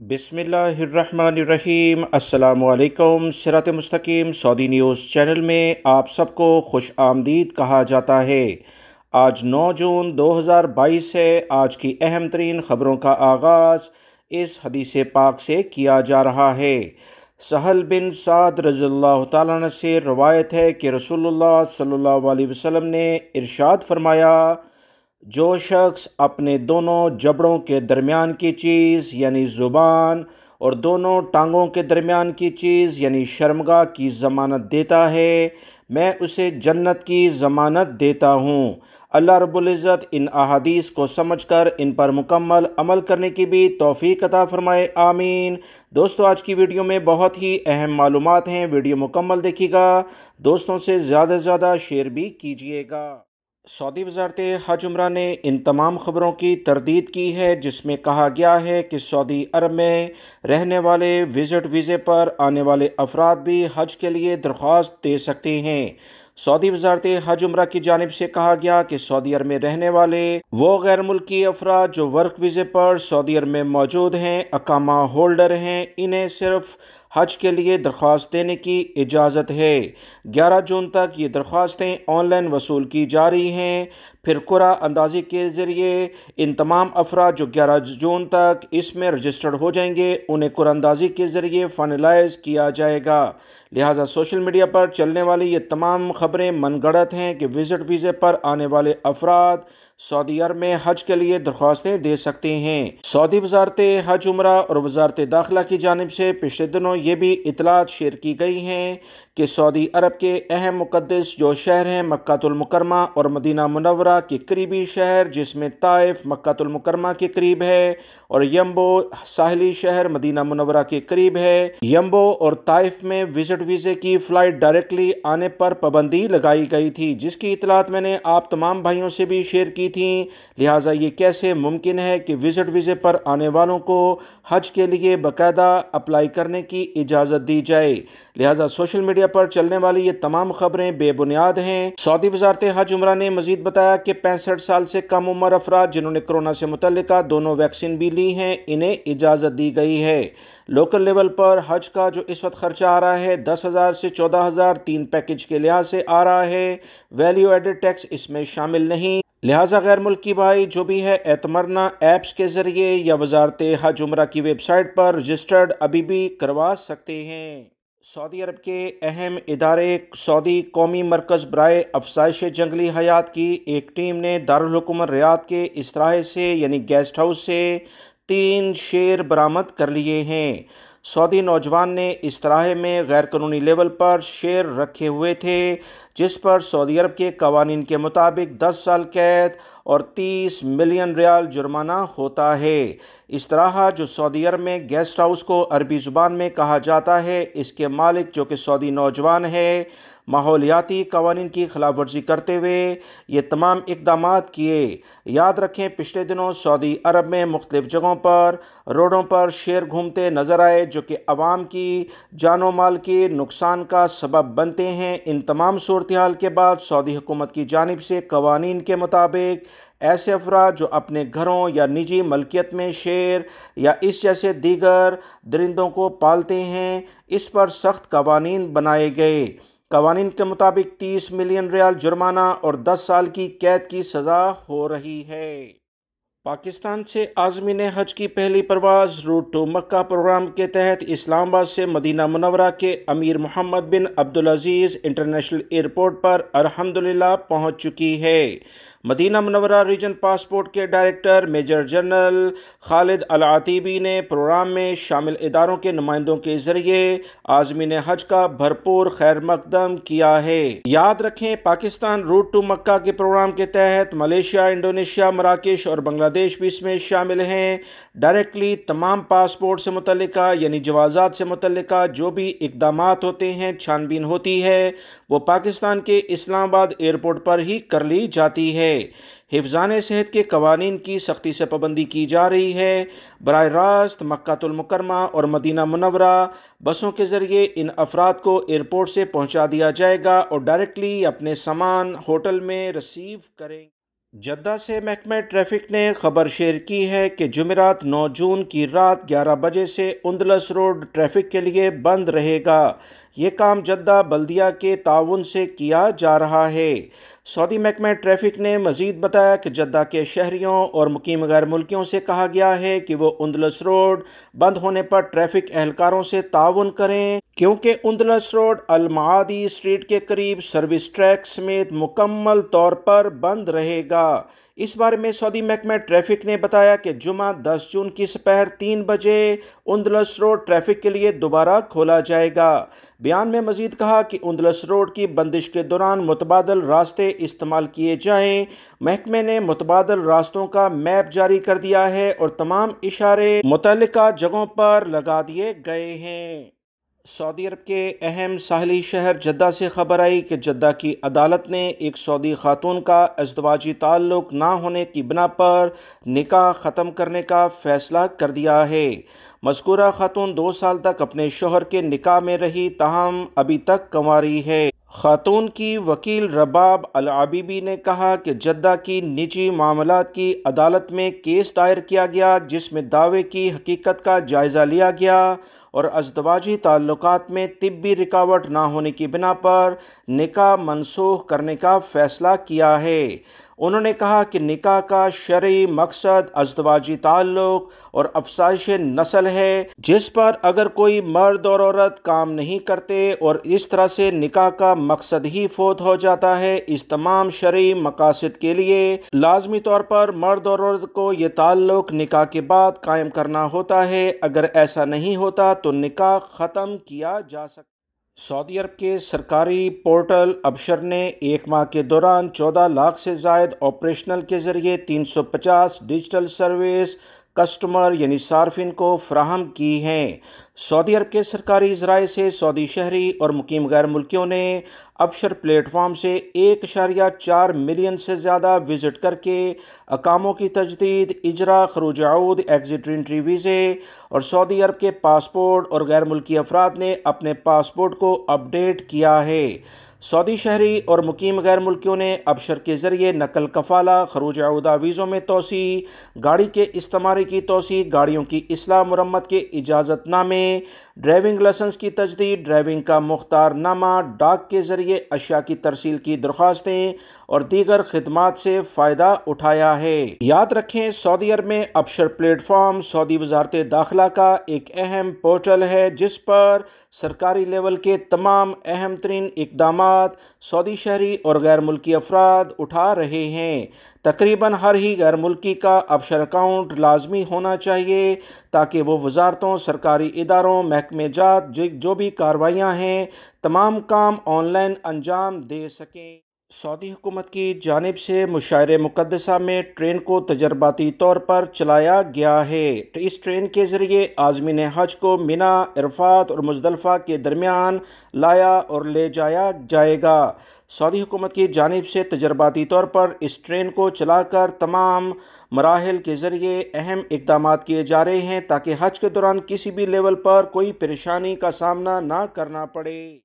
बिस्मिल्लाहिर्रहमानिर्रहीम। अस्सलामु अलैकुम। सिरात मुस्तकीम सऊदी न्यूज़ चैनल में आप सबको खुश आमदीद कहा जाता है। आज 9 जून 2022 है। आज की अहम तरीन ख़बरों का आगाज़ इस हदीस पाक से किया जा रहा है। सहल बिन साद रज़ियल्लाहु ताला अन्हु से रवायत है कि रसूलुल्लाह सल्लल्लाहु अलैहि वसल्लम ने इरशाद फरमाया, जो शख्स अपने दोनों जबड़ों के दरमियान की चीज़ यानी ज़ुबान और दोनों टांगों के दरमियान की चीज़ यानी शर्मगाह की ज़मानत देता है, मैं उसे जन्नत की ज़मानत देता हूँ। अल्लाह रब्बुल इज़्ज़त इन अहादीस को समझकर इन पर मुकम्मल अमल करने की भी तौफ़ीक़ अता फ़रमाए, आमीन। दोस्तों, आज की वीडियो में बहुत ही अहम मालूमात हैं। वीडियो मुकम्मल देखिएगा, दोस्तों से ज़्यादा से ज़्यादा शेयर भी कीजिएगा। सऊदी वज़ारत हज उम्रा ने इन तमाम ख़बरों की तरदीद की है जिसमें कहा गया है कि सऊदी अरब में रहने वाले विज़िट वीज़े पर आने वाले अफराद भी हज के लिए दरख्वास्त दे सकते हैं। सऊदी वज़ारत हज उम्रा की जानिब से कहा गया कि सऊदी अरब में रहने वाले वो गैर मुल्की अफराद जो वर्क वीज़े पर सऊदी अरब में मौजूद हैं, अकामा होल्डर हैं, इन्हें सिर्फ़ हज के लिए दरख्वास्त देने की इजाज़त है। 11 जून तक ये दरख्वास्तें ऑनलाइन वसूल की जा रही हैं। फिर कुरा अंदाज़ी के ज़रिए इन तमाम अफराद जो 11 जून तक इसमें रजिस्टर्ड हो जाएंगे, उन्हें कुरा अंदाज़ी के ज़रिए फाइनलाइज किया जाएगा। लिहाजा सोशल मीडिया पर चलने वाली ये तमाम ख़बरें मनगढ़ंत हैं कि विज़िट वीज़े पर आने वाले अफराद सऊदी अरब में हज के लिए दरख्वास्तें दे सकते हैं। सऊदी वज़ारत हज उम्रा और वज़ारत दाखिला की जानिब से पिछले दिनों ये भी इतलात शेयर की गई हैं कि सऊदी अरब के अहम मुक़द्दस जो शहर हैं मक्कातुल मुकरमा और मदीना मुनव्वरा के करीबी शहर, जिसमें ताइफ मक्कातुल मुकरमा के करीब है और यम्बो साहिली शहर मदीना मुनव्वरा के करीब है। यम्बो और ताइफ में विज़िट वीज़े की फ़्लाइट डायरेक्टली आने पर पाबंदी लगाई गई थी, जिसकी इतलात मैंने आप तमाम भाइयों से भी शेयर की थी। लिहाजा ये कैसे मुमकिन है कि विज़िट वीज़े पर आने वालों को हज के लिए बाकायदा अप्लाई करने की इजाज़त दी जाए। लिहाजा सोशल मीडिया पर चलने वाली ये तमाम खबरें बेबुनियाद हैं। सऊदी वज़ारत हज उम्रा ने मज़ीद बताया कि 65 साल से कम उम्र अफराद जिन्होंने कोरोना से मुतल्लिका दोनों वैक्सीन भी ली हैं, इन्हें इजाज़त दी गई है। लोकल लेवल पर हज का जो इस वक्त खर्चा आ रहा है 10,000 से 14,000 तीन पैकेज के लिहाज से आ रहा है। वैल्यू एडेड टैक्स इसमें शामिल नहीं। लिहाजा गैर मुल्की भाई जो भी है एतमरना ऐप्स के ज़रिए या वज़ारत हज उम्रा की वेबसाइट पर रजिस्टर्ड अभी भी करवा सकते हैं। सऊदी अरब के अहम इदारे सऊदी कौमी मरकज़ बराए अफज़ाइश जंगली हयात की एक टीम ने दारुल हुकूमत रियाद के इस्तराहे से यानी गेस्ट हाउस से 3 शेर बरामद कर लिए हैं। सऊदी नौजवान ने इस्तराहे में गैर कानूनी लेवल पर शेर रखे हुए थे, जिस पर सऊदी अरब के कवानीन के मुताबिक 10 साल कैद और 30 मिलियन रियाल जुर्माना होता है। इस्तराहा जो सऊदी अरब में गेस्ट हाउस को अरबी ज़ुबान में कहा जाता है, इसके मालिक जो कि सऊदी नौजवान है, माहौलियाती कवानीन की खिलाफ वर्जी करते हुए ये तमाम इक़दामात किए। याद रखें, पिछले दिनों सऊदी अरब में मुख्तलिफ़ जगहों पर रोडों पर शेर घूमते नज़र आए जो कि अवाम की जानो माल के नुकसान का सबब बनते हैं। इन तमाम सूरत हाल के बाद सऊदी हुकूमत की जानिब से कवानीन के मुताबिक ऐसे अफराद जो अपने घरों या निजी मलकियत में शेर या इस जैसे दीगर दरिंदों को पालते हैं, इस पर सख्त कवानीन बनाए गए। कवानीन के मुताबिक 30 मिलियन रियाल जुर्माना और 10 साल की कैद की सज़ा हो रही है। पाकिस्तान से आज़मीन हज की पहली परवाज़ रूट टू मक्का प्रोग्राम के तहत इस्लामाबाद से मदीना मुनव्वरा के अमीर मोहम्मद बिन अब्दुल अज़ीज़ इंटरनेशनल एयरपोर्ट पर अल्हम्दुलिल्लाह पहुंच चुकी है। मदीना मुनव्वरा रीजन पासपोर्ट के डायरेक्टर मेजर जनरल खालिद अल आतीबी ने प्रोग्राम में शामिल इदारों के नुमाइंदों के ज़रिए आज़मीन हज का भरपूर खैर मकदम किया है। याद रखें, पाकिस्तान रूट टू मक्का के प्रोग्राम के तहत मलेशिया, इंडोनेशिया, मराकेश और बांग्लादेश भी इसमें शामिल हैं। डायरेक्टली तमाम पासपोर्ट से मुतल्लिका यानी जवाज़ात से मुतल्लिका जो भी इक़दामात होते हैं, छानबीन होती है, वो पाकिस्तान के इस्लामाबाद एयरपोर्ट पर ही कर ली जाती है। हिफ़्ज़ान सेहत के कवानीन की सख्ती से पाबंदी की जा रही है। बराह रास्त मक्कातुल मुकरमा और मदीना मुनव्वरा बसों के ज़रिए इन अफराद को एयरपोर्ट से पहुंचा दिया जाएगा और डायरेक्टली अपने सामान होटल में रिसीव करें। جدہ سے محکمہ ٹریفک نے خبر شیئر کی ہے کہ جمعرات 9 جون کی رات 11 بجے سے اندلس روڈ ٹریفک کے لیے بند رہے گا۔ یہ کام جدہ بلدیہ کے تعاون سے کیا جا رہا ہے۔ سعودی محکمہ ٹریفک نے مزید بتایا کہ جدہ کے شہریوں اور مقیم غیر ملکیوں سے کہا گیا ہے کہ وہ اندلس روڈ بند ہونے پر ٹریفک اہلکاروں سے تعاون کریں، کیونکہ اندلس روڈ المعادی اسٹریٹ کے قریب سروس ٹریک سمیت مکمل طور پر بند رہے گا۔ اس بارے میں سعودی محکمہ ٹریفک نے بتایا کہ جمعہ 10 جون کی سپہر 3 بجے اندلس روڈ ٹریفک کے لیے دوبارہ کھولا جائے گا۔ بیان میں مزید کہا کہ اندلس روڈ کی بندش کے دوران متبادل راستے استعمال کیے جائیں۔ محکمے نے متبادل راستوں کا میپ جاری کر دیا ہے اور تمام اشارے متعلقہ جگہوں پر لگا دیے گئے ہیں۔ سعودی عرب کے اہم ساحلی شہر جدہ سے خبر آئی کہ جدہ کی عدالت نے ایک سعودی خاتون کا ازدواجی تعلق نہ ہونے کی بنا پر نکاح ختم کرنے کا فیصلہ کر دیا ہے۔ مذکورہ خاتون 2 سال تک اپنے شوہر کے نکاح میں رہی، تاہم ابھی تک کنواری ہے۔ خاتون کی وکیل رباب العبیبی نے کہا کہ جدہ کی نجی معاملات کی عدالت میں کیس دائر کیا گیا، جس میں دعوے کی حقیقت کا جائزہ لیا گیا اور ازدواجی تعلقات میں طبی رکاوٹ نہ ہونے کی بنا پر نکاح منسوخ کرنے کا فیصلہ کیا ہے۔ انہوں نے کہا کہ نکاح کا شرعی مقصد ازدواجی تعلق اور افزائش نسل ہے، جس پر اگر کوئی مرد اور عورت کام نہیں کرتے اور اس طرح سے نکاح کا مقصد ہی فوت ہو جاتا ہے، اس تمام شرعی مقاصد کے لیے لازمی طور پر مرد اور عورت کو یہ تعلق نکاح کے بعد قائم کرنا ہوتا ہے۔ اگر ایسا نہیں ہوتا تو نکاح ختم کیا جا سکتا ہے۔ سعودی عرب کے سرکاری پورٹل ابشر نے 1 ماہ کے دوران 14 لاکھ سے زائد آپریشنل کے ذریعے 350 ڈیجیٹل سروس کسٹمر یعنی صارفین کو فراہم کی ہیں۔ سعودی عرب کے سرکاری ذرائع سے سعودی شہری اور مقیم غیر ملکیوں نے ابشر پلیٹ فارم سے 1.4 ملین سے زیادہ وزٹ کر کے اقاموں کی تجدید، اجرا، خروج عود، ایگزٹ انٹری ویزے اور سعودی عرب کے پاسپورٹ اور غیر ملکی افراد نے اپنے پاسپورٹ کو اپ ڈیٹ کیا ہے۔ سعودی شہری اور مقیم غیر ملکیوں نے ابشر کے ذریعے نقل کفالہ، خروج عودہ ویزوں میں توسیع، گاڑی کے استعمال کی توسیع، گاڑیوں کی اصلاح مرمت کے اجازت نامے، ڈرائیونگ لائسنس کی تجدید، ڈرائیونگ کا مختار نامہ، ڈاک کے ذریعے اشیاء کی ترسیل کی درخواستیں اور دیگر خدمات سے فائدہ اٹھایا ہے۔ یاد رکھیں، سعودی عرب میں ابشر پلیٹ فارم سعودی وزارت داخلہ کا ایک اہم پورٹل ہے، جس پر سرکاری لیول کے تمام اہم ترین اقدامات سعودی شہری اور غیر ملکی افراد اٹھا رہے ہیں۔ تقریباً ہر ہی غیر ملکی کا ابشر اکاؤنٹ لازمی ہونا چاہیے، تاکہ وہ وزارتوں، سرکاری اداروں، محکمہ جات جو بھی کارروائیاں ہیں، تمام کام آن لائن انجام دے سکیں۔ سعودی حکومت کی جانب سے مشاعر مقدسہ میں ٹرین کو تجرباتی طور پر چلایا گیا ہے۔ اس ٹرین کے ذریعے عازمین حج کو منی، عرفات اور مزدلفہ کے درمیان لایا اور لے جایا جائے گا۔ سعودی حکومت کی جانب سے تجرباتی طور پر اس ٹرین کو چلا کر تمام مراحل کے ذریعے اہم اقدامات کیے جا رہے ہیں، تاکہ حج کے دوران کسی بھی لیول پر کوئی پریشانی کا سامنا نہ کرنا پڑے۔